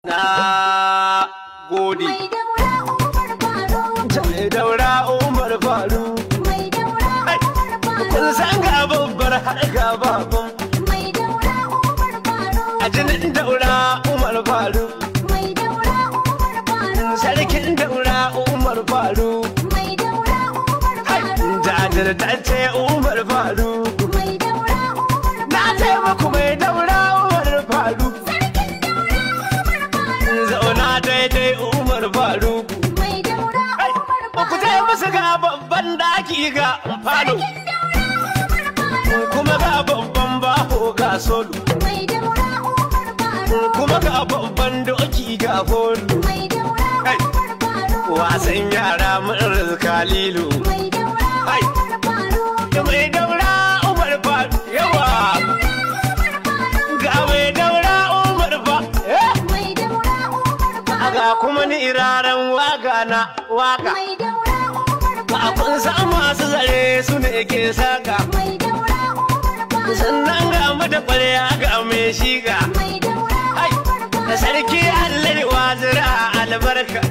Na gode. Mai daura Umar Faru. Mai daura Umar Faru. Mai daura Umar Faru. Kun san ga babbar har ga baban. Mai daura Umar Faru. A jinin daura Umar Faru. Mai daura Umar Faru. Sarkin daura Umar Faru. Mai daura Umar Faru. Jajirtacce Umar Faru. Mai daura Umar Na Faru. taimako mai daura Umar Faru. Sarkin daura Umar Faru. Zauna daidai Umar Faru. Mai daura Umar Ku Faru. je musu ga babban daki ga falo. Sarkin daura Umar Faru. Kuma ga babban baho ga solo. Mai daura Umar Faru. Kuma ga babban doki ga holo. Mai daura Umar Faru. Wasan yara mun Kalilu. Mai daura Umar Faru. Da mai daura Umar Faru yawa. Ga mai daura Umar Faru. Mai daura Umar Faru. Ga kuma ni iraren waga na waka. Mai daura Umar Ba Faru. kun san masu zare su ne ke saka. Mai daura Umar Faru. Sannan ga mata ƙwarya ga mai shiga. Mai daura Umar Da Faru. sarki Allah wazira albarka.